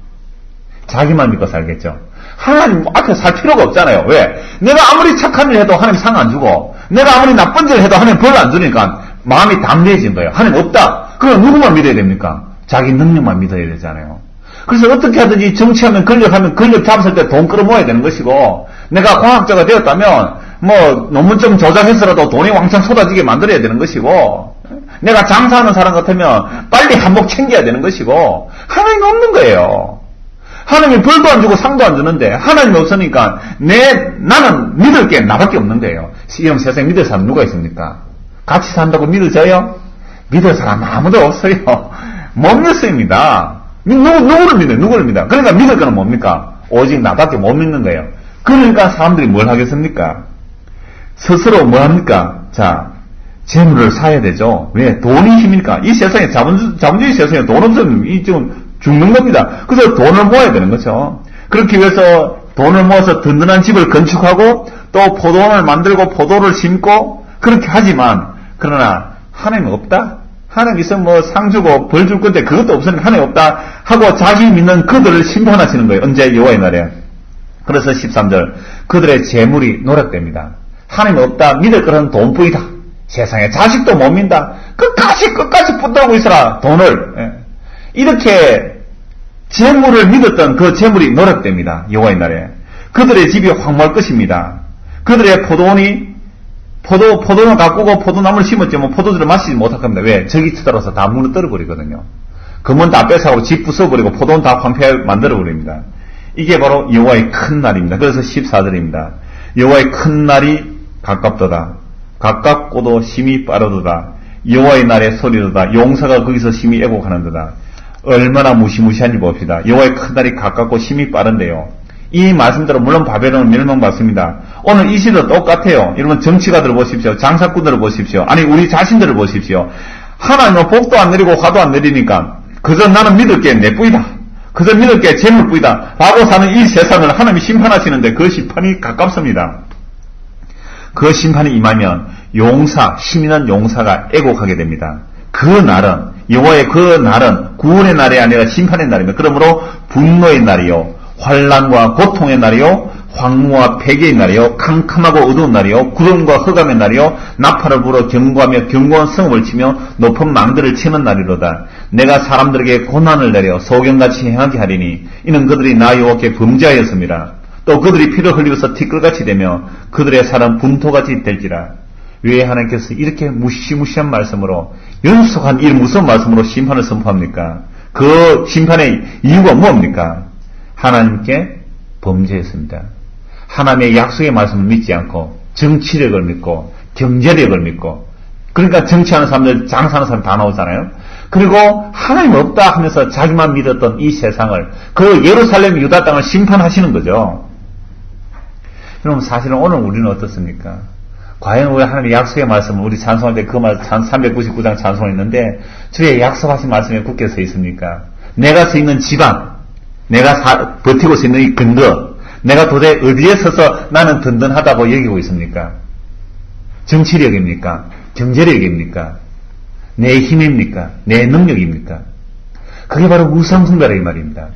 자기만 믿고 살겠죠. 하나님 앞에 살 필요가 없잖아요. 왜? 내가 아무리 착한 일 해도 하나님 상 안 주고 내가 아무리 나쁜 짓을 해도 하나님 벌 안 주니까 마음이 담대해진 거예요. 하나님 없다. 그럼 누구만 믿어야 됩니까? 자기 능력만 믿어야 되잖아요. 그래서 어떻게 하든지 정치하면 권력하면 권력 잡았을 때 돈 끌어모아야 되는 것이고 내가 과학자가 되었다면 논문 좀 조작해서라도 돈이 왕창 쏟아지게 만들어야 되는 것이고 내가 장사하는 사람 같으면 빨리 한몫 챙겨야 되는 것이고 하나님 없는 거예요. 하나님이 벌도 안 주고 상도 안 주는데 하나님이 없으니까 나는 믿을 게 나밖에 없는 거예요. 이런 세상에 믿을 사람 누가 있습니까? 같이 산다고 믿어져요? 믿을 사람 아무도 없어요. 못 믿습니다. 누구를 믿어요? 그러니까 믿을 거는 뭡니까? 오직 나밖에 못 믿는 거예요. 그러니까 사람들이 뭘 하겠습니까? 스스로 뭐 합니까? 자, 재물을 사야 되죠. 왜? 돈이 힘이니까. 이 세상에 자본주의 세상에 돈 없으면 지금 죽는 겁니다. 그래서 돈을 모아야 되는 거죠. 그렇기 위해서 돈을 모아서 든든한 집을 건축하고 또 포도원을 만들고 포도를 심고 그렇게 하지만 그러나 하나님 없다? 하나님 있으면 상 주고 벌 줄 건데 그것도 없으니까 하나님 없다 하고 자기 믿는 그들을 심판하시는 거예요. 언제? 여호와의 날에. 그래서 13절 그들의 재물이 노력됩니다. 하나님 없다. 믿을 거는 돈뿐이다. 세상에 자식도 못 믿다. 끝까지 붙들고 있어라. 돈을. 이렇게 재물을 믿었던 그 재물이 노력됩니다. 여호와의 날에. 그들의 집이 황무할 것입니다. 그들의 포도는 가꾸고 포도나무를 심었지만 포도주를 마시지 못할 겁니다. 왜? 적이 쳐들어서 다 무너뜨려 버리거든요. 금은 다 뺏어가고 집 부숴버리고 포도는 다 황폐하게 만들어버립니다. 이게 바로 여호와의 큰 날입니다. 그래서 14절입니다. 여호와의 큰 날이 가깝도다. 가깝고도 심히 빠르도다. 여호와의 날의 소리도다. 용사가 거기서 심히 애곡하는도다. 얼마나 무시무시한지 봅시다. 여호와의 큰 날이 가깝고 심히 빠른데요. 이 말씀대로 물론 바벨론은 멸망받습니다. 오늘 이 시대도 똑같아요. 여러분 정치가들을 보십시오. 장사꾼들을 보십시오. 아니 우리 자신들을 보십시오. 하나님은 복도 안 내리고 화도 안 내리니까 그저 나는 믿을 게 내뿐이다. 그저 믿을 게 재물뿐이다. 라고 사는 이 세상을 하나님이 심판하시는데 그 심판이 가깝습니다. 그 심판이 임하면 힘 있는 용사가 애곡하게 됩니다. 그 날은 여호와의 그 날은 구원의 날이 아니라 심판의 날입니다. 그러므로 분노의 날이요 환난과 고통의 날이요 황무와 폐기의 날이요 캄캄하고 어두운 날이요 구름과 흑암의 날이요 나팔을 불어 경고하며 견고한 성읍을 치며 높은 망들을 치는 날이로다. 내가 사람들에게 고난을 내려 소경같이 행하게 하리니 이는 그들이 나 여호와께 범죄하였습니다. 또 또 그들이 피를 흘리고서 티끌같이 되며 그들의 살은 분토같이 될지라. 왜 하나님께서 이렇게 무시무시한 말씀으로 연속한 이 무서운 말씀으로 심판을 선포합니까? 그 심판의 이유가 뭡니까? 하나님께 범죄했습니다. 하나님의 약속의 말씀을 믿지 않고 정치력을 믿고 경제력을 믿고, 그러니까 정치하는 사람들, 장사하는 사람 다 나오잖아요. 그리고 하나님 없다 하면서 자기만 믿었던 이 세상을, 그 예루살렘 유다 땅을 심판하시는 거죠. 여러분, 사실은 오늘 우리는 어떻습니까? 과연 우리 하나님의 약속의 말씀을 우리 찬송할 때 그 말 399장 찬송했는데 주의 약속하신 말씀에 굳게 서 있습니까? 내가 서 있는 지방, 내가 버티고 서 있는 이 근거, 내가 도대체 어디에 서서 나는 든든하다고 여기고 있습니까? 정치력입니까? 경제력입니까? 내 힘입니까? 내 능력입니까? 그게 바로 우상숭배라 이 말입니다.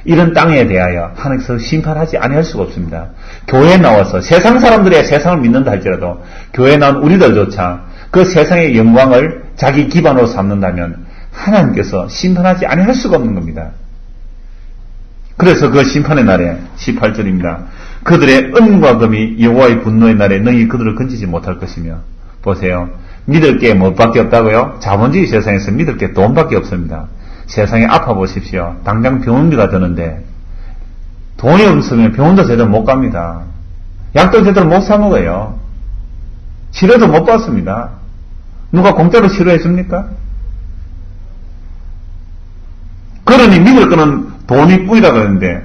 이런 땅에 대하여 하나님께서 심판하지 아니할 수가 없습니다. 교회에 나와서 세상 사람들의 세상을 믿는다 할지라도 교회에 나온 우리들조차 그 세상의 영광을 자기 기반으로 삼는다면 하나님께서 심판하지 아니할 수가 없는 겁니다. 그래서 그 심판의 날에 18절입니다. 그들의 은과 금이 여호와의 분노의 날에 너희 그들을 건지지 못할 것이며. 보세요. 믿을 게 뭐밖에 없다고요? 자본주의 세상에서 믿을 게 돈밖에 없습니다. 세상에 아파 보십시오. 당장 병원비가 드는데 돈이 없으면 병원도 제대로 못 갑니다. 약도 제대로 못 사 먹어요. 치료도 못 받습니다. 누가 공짜로 치료해 줍니까? 그러니 믿을 거는 돈이 뿐이라 그러는데,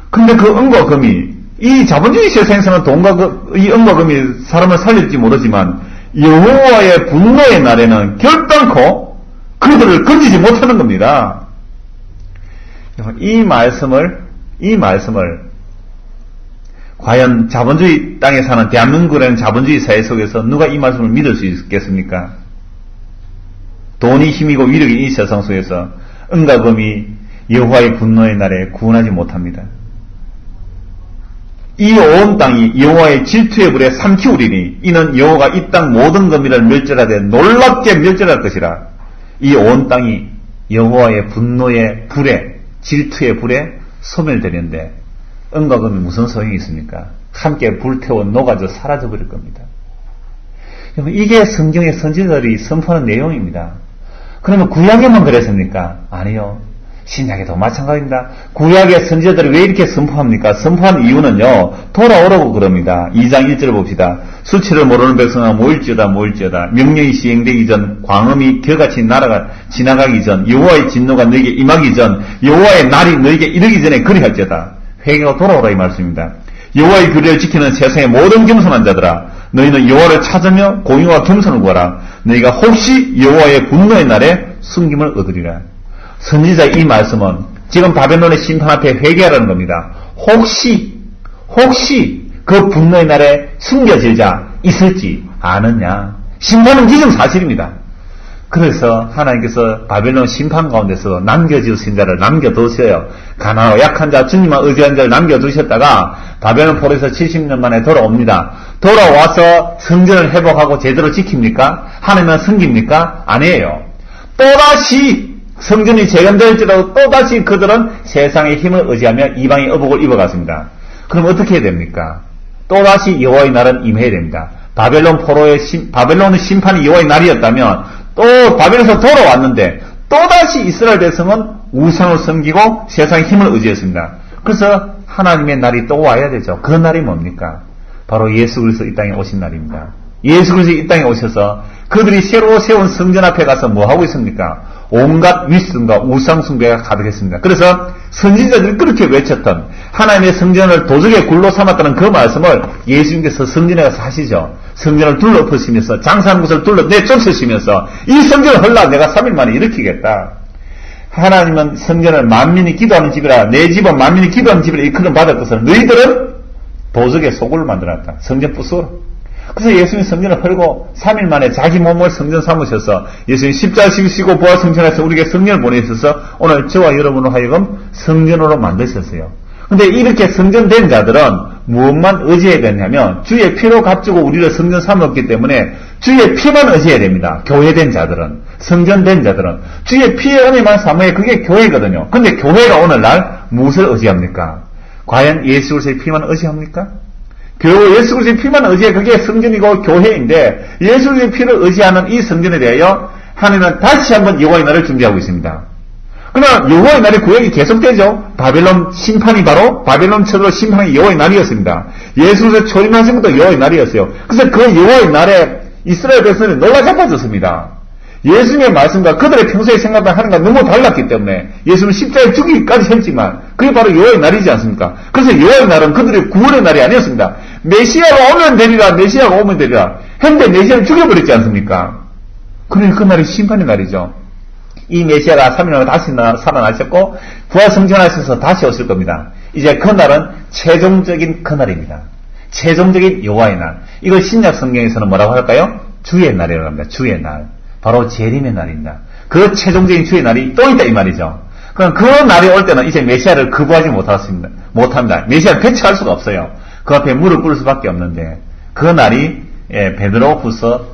근데 그 은과 금이, 이 자본주의 세상에서는 돈과 이 은과 금이 사람을 살릴지 모르지만 여호와의 분노의 날에는 결단코 그들을 건지지 못하는 겁니다. 이 말씀을 과연 자본주의 땅에 사는 대한민국이라는 자본주의 사회 속에서 누가 이 말씀을 믿을 수 있겠습니까? 돈이 힘이고 위력인 이 세상 속에서 은과 금이 여호와의 분노의 날에 구원하지 못합니다. 이 온 땅이 여호와의 질투의 불에 삼키우리니 이는 여호와가 이 땅 모든 거미를 멸절하되 놀랍게 멸절할 것이라. 이 온 땅이 여호와의 분노의 불에, 질투의 불에 소멸되는데 은과 금이 무슨 소용이 있습니까? 함께 불태워 녹아져 사라져 버릴 겁니다. 이게 성경의 선지자들이 선포하는 내용입니다. 그러면 구약에만 그랬습니까? 아니요. 신약에도 마찬가지입니다. 구약의 선지자들이 왜 이렇게 선포합니까? 선포한 이유는요, 돌아오라고 그럽니다. 2장 1절 봅시다. 수치를 모르는 백성아 모일지어다 모일지어다. 명령이 시행되기 전, 광음이 겨같이 지나가기 전, 여호와의 진노가 너에게 임하기 전, 여호와의 날이 너에게 이르기 전에 그리할지어다. 회개가 돌아오라 이 말씀입니다. 여호와의 규례를 지키는 세상의 모든 겸손한 자들아, 너희는 여호와를 찾으며 공의와 겸손을 구하라. 너희가 혹시 여호와의 분노의 날에 숨김을 얻으리라. 선지자의 이 말씀은 지금 바벨론의 심판 앞에 회개하라는 겁니다. 혹시 그 분노의 날에 숨겨질 자 있을지 아느냐. 심판은 기정사실입니다. 그래서 하나님께서 바벨론 심판 가운데서 남겨주신 자를 남겨두셔요. 가난하고 약한 자, 주님만 의지한 자를 남겨두셨다가 바벨론 포로에서 70년 만에 돌아옵니다. 돌아와서 성전을 회복하고 제대로 지킵니까? 하나님은 섬깁니까? 아니에요. 또다시 성전이 재건될지라도 또다시 그들은 세상의 힘을 의지하며 이방의 의복을 입어갔습니다. 그럼 어떻게 해야 됩니까? 또다시 여호와의 날은 임해야 됩니다. 바벨론의 심판이 여호와의 날이었다면 또 바벨론에서 돌아왔는데 또다시 이스라엘 백성은 우상을 섬기고 세상의 힘을 의지했습니다. 그래서 하나님의 날이 또 와야 되죠. 그 날이 뭡니까? 바로 예수 그리스도 이 땅에 오신 날입니다. 예수 그리스도 이 땅에 오셔서 그들이 새로 세운 성전 앞에 가서 뭐 하고 있습니까? 온갖 윗숭과 우상숭배가 가득했습니다. 그래서 선지자들이 그렇게 외쳤던 하나님의 성전을 도적의 굴로 삼았다는 그 말씀을 예수님께서 성전에 가서 하시죠. 성전을 둘러엎으시면서 장사하는 곳을 내쫓으시면서 이 성전을 헐라 내가 3일 만에 일으키겠다. 하나님은 성전을 만민이 기도하는 집이라, 내 집은 만민이 기도하는 집이라 이끌음 받을 것을 너희들은 도적의 소굴을 만들었다. 성전 부수라. 그래서 예수님 성전을 헐고 3일 만에 자기 몸을 성전 삼으셔서 예수님 십자가 지시고 부활 성전에서 우리에게 성전을 보내셔서 오늘 저와 여러분으로 하여금 성전으로 만드셨어요. 근데 이렇게 성전된 자들은 무엇만 의지해야 되냐면 주의 피로 값주고 우리를 성전 삼았기 때문에 주의 피만 의지해야 됩니다. 교회된 자들은, 성전된 자들은 주의 피의 은혜만 삼아야 그게 교회거든요. 근데 교회가 오늘날 무엇을 의지합니까? 과연 예수 그리스도의 피만 의지합니까? 결국 예수 그리스도의 피만 의지해 그게 성전이고 교회인데 예수 그리스도의 피를 의지하는 이 성전에 대하여 하나님은 다시 한번 여호와의 날을 준비하고 있습니다. 그러나 여호와의 날의 구약이 계속되죠. 바벨론 심판이 바로 바벨론 처로 심판이 여호와의 날이었습니다. 예수 그리스도 초림하신 것도 여호와의 날이었어요. 그래서 그 여호와의 날에 이스라엘 백성들이 놀라 잡아졌습니다. 예수님의 말씀과 그들의 평소에 생각하는 하나님과 너무 달랐기 때문에 예수는 십자가에 죽기까지 했지만 그게 바로 여호와의 날이지 않습니까? 그래서 여호와의 날은 그들의 구원의 날이 아니었습니다. 메시아가 오면 되리라, 메시아가 오면 되리라 했는데 메시아를 죽여버렸지 않습니까? 그러니 그 날이 심판의 날이죠. 이 메시아가 3일 만에 다시 살아나셨고 부활승천하셔서 다시 오실 겁니다. 이제 그 날은 최종적인 그 날입니다. 최종적인 여호와의 날. 이걸 신약 성경에서는 뭐라고 할까요? 주의 날이라고 합니다. 주의 날. 바로 재림의 날입니다. 그 최종적인 주의 날이 또 있다 이 말이죠. 그럼 그 날이 올 때는 이제 메시아를 거부하지 못합니다. 메시아를 배척할 수가 없어요. 그 앞에 무릎 꿇을 수밖에 없는데 그 날이 베드로후서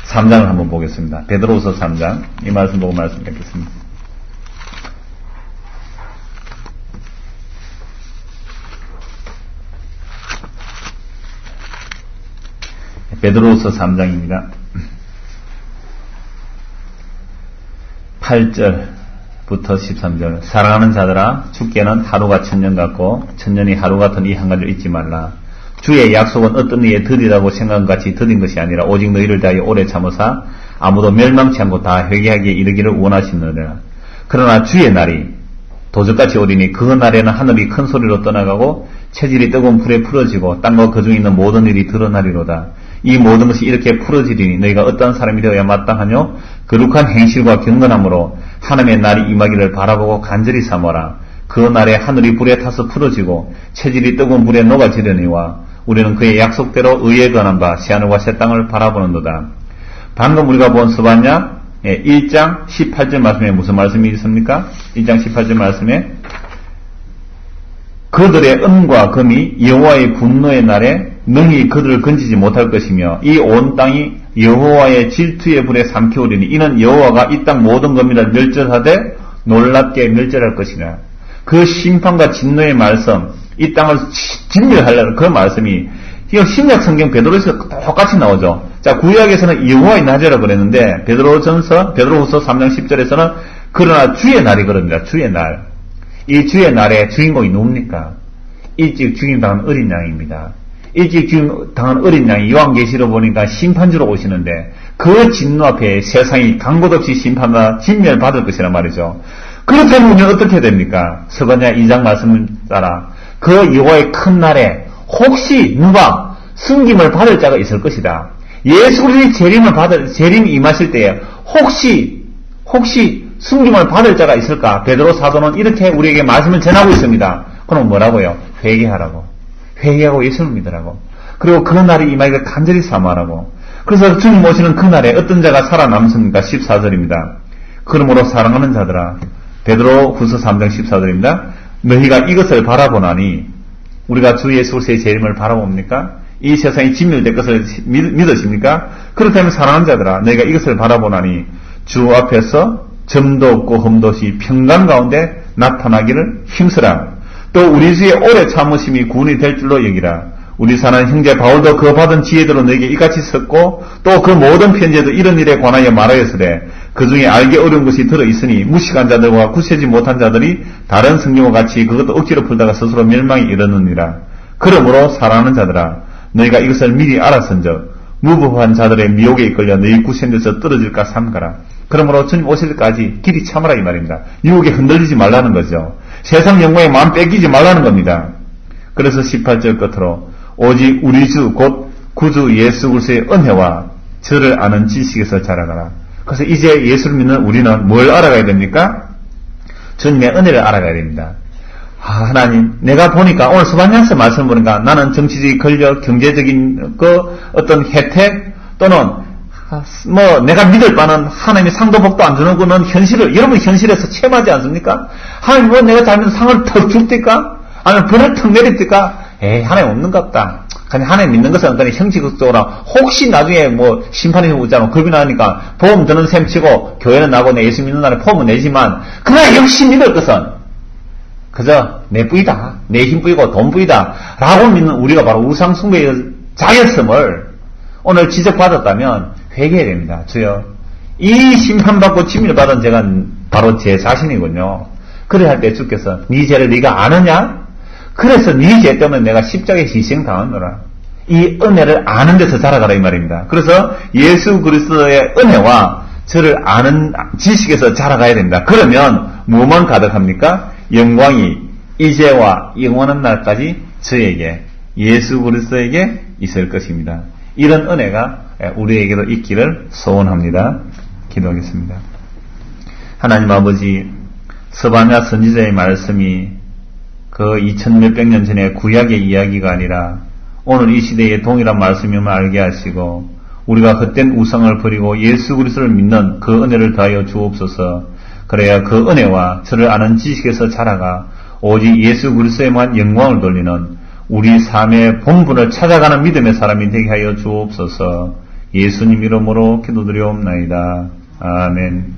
3장을 한번 보겠습니다. 베드로후서 3장 이 말씀 보고 말씀 뵙겠습니다. 베드로후서 3장입니다. 8절부터 13절. 사랑하는 자들아, 주께는 하루가 천년 같고 천년이 하루 같은 이 한 가지를 잊지 말라. 주의 약속은 어떤 이에 드리라고 생각한 같이 드린 것이 아니라 오직 너희를 다하여 오래 참으사 아무도 멸망치 않고 다 회개하기에 이르기를 원하시느니라. 그러나 주의 날이 도적같이 오리니 그 날에는 하늘이 큰 소리로 떠나가고 체질이 뜨거운 불에 풀어지고 땅과 그 중에 있는 모든 일이 드러나리로다. 이 모든 것이 이렇게 풀어지리니 너희가 어떠한 사람이 되어야 마땅하뇨? 거룩한 행실과 경건함으로 하나님의 날이 임하기를 바라보고 간절히 삼아라. 그 날에 하늘이 불에 타서 풀어지고 체질이 뜨거운 불에 녹아지려니와 우리는 그의 약속대로 의에 관한 바 새하늘과 새 땅을 바라보는도다. 방금 우리가 본 스바냐 1장 18절 말씀에 무슨 말씀이 있습니까? 1장 18절 말씀에 그들의 은과 금이 여호와의 분노의 날에 능히 그들을 건지지 못할 것이며 이 온 땅이 여호와의 질투의 불에 삼켜오리니 이는 여호와가 이 땅 모든 검이를 멸절하되 놀랍게 멸절할 것이라. 그 심판과 진노의 말씀, 이 땅을 진멸하려는 그 말씀이 이거 신약 성경 베드로에서 똑같이 나오죠. 자, 구약에서는 여호와의 날이라고 그랬는데 베드로후서 3장 10절에서는 그러나 주의 날이 그럽니다. 주의 날. 이 주의 날의 주인공이 누굽니까? 일찍 죽임당한 어린 양입니다. 일찍 죽임당한 어린 양이 요한계시로 보니까 심판주로 오시는데 그 진노 앞에 세상이 강곳 없이 심판과 진멸받을 것이란 말이죠. 그렇다면 우리는 어떻게 됩니까? 서가냐 2장 말씀을 따라 그 여호와의 큰 날에 혹시 누가 숨김을 받을 자가 있을 것이다. 예수 그리스도의 재림이 임하실 때에 혹시 숨김을 받을 자가 있을까? 베드로 사도는 이렇게 우리에게 말씀을 전하고 있습니다. 그럼 뭐라고요? 회개하라고. 회개하고 예수를 믿으라고. 그리고 그 날이 임하기를 간절히 삼아라고. 그래서 주님 오시는 그 날에 어떤 자가 살아남습니까? 14절입니다. 그러므로 사랑하는 자들아, 베드로후서 3장 14절입니다. 너희가 이것을 바라보나니, 우리가 주 예수 그리스도의 재림을 바라봅니까? 이 세상이 진멸될 것을 믿으십니까? 그렇다면 사랑하는 자들아, 너희가 이것을 바라보나니 주 앞에서 점도 없고 흠도 없이 평강 가운데 나타나기를 힘쓰라. 또 우리 주의 오래 참으심이 구원이 될 줄로 여기라. 우리 사랑하는 형제 바울도 그 받은 지혜대로 너에게 이같이 썼고 또 그 모든 편지에도 이런 일에 관하여 말하였으되 그 중에 알기 어려운 것이 들어있으니 무식한 자들과 굳세지 못한 자들이 다른 성경과 같이 그것도 억지로 풀다가 스스로 멸망에 이르느니라. 그러므로 사랑하는 자들아, 너희가 이것을 미리 알았은즉 무법한 자들의 미혹에 이끌려 너희 굳센 데서 떨어질까 삼가라. 그러므로 주님 오실 때까지 길이 참으라 이 말입니다. 유혹에 흔들리지 말라는 거죠. 세상 영광에 마음 뺏기지 말라는 겁니다. 그래서 18절 끝으로 오직 우리 주 곧 구주 예수 그리스도의 은혜와 저를 아는 지식에서 자라가라. 그래서 이제 예수를 믿는 우리는 뭘 알아가야 됩니까? 주님의 은혜를 알아가야 됩니다. 하나님, 내가 보니까 오늘 스바냐서 말씀을 보니까 나는 정치적인 권력, 경제적인 어떤 혜택 또는 내가 믿을 바는 하나님이 상도 복도 안 주는 거는 현실을, 여러분 현실에서 체험하지 않습니까? 하나님 내가 잘못해서 상을 턱 줄때까? 아니면 벌을 턱 내릴때까? 하나님 없는갑다. 그냥 하나님 믿는 것은 그냥 형식적으로 혹시 나중에 심판이 오잖아. 겁이 나니까 보험 드는 셈 치고 교회는 나고 내 예수 믿는 날에 보험은 내지만 그러나 역시 믿을 것은 그저 내 뿌이다, 내 힘 뿌이고 돈 뿌이다 라고 믿는 우리가 바로 우상숭배의 자였음을 오늘 지적받았다면 회개해야 됩니다. 주여, 이 심판받고 진미를 받은 제가 바로 제 자신이군요. 그래 할 때 주께서 네 죄를 네가 아느냐? 그래서 네 죄 때문에 내가 십자가에 희생당하노라. 이 은혜를 아는 데서 자라가라 이 말입니다. 그래서 예수 그리스도의 은혜와 저를 아는 지식에서 자라가야 됩니다. 그러면 뭐만 가득합니까? 영광이 이제와 영원한 날까지 저에게, 예수 그리스도에게 있을 것입니다. 이런 은혜가 우리에게도 있기를 소원합니다. 기도하겠습니다. 하나님 아버지, 스바냐 선지자의 말씀이 그 2000몇백 년 전의 구약의 이야기가 아니라 오늘 이 시대의 동일한 말씀임을 알게 하시고 우리가 헛된 우상을 버리고 예수 그리스도를 믿는 그 은혜를 더하여 주옵소서. 그래야 그 은혜와 저를 아는 지식에서 자라가 오직 예수 그리스도에만 영광을 돌리는 우리 삶의 본분을 찾아가는 믿음의 사람이 되게 하여 주옵소서. 예수님 이름으로 기도드리옵나이다. 아멘.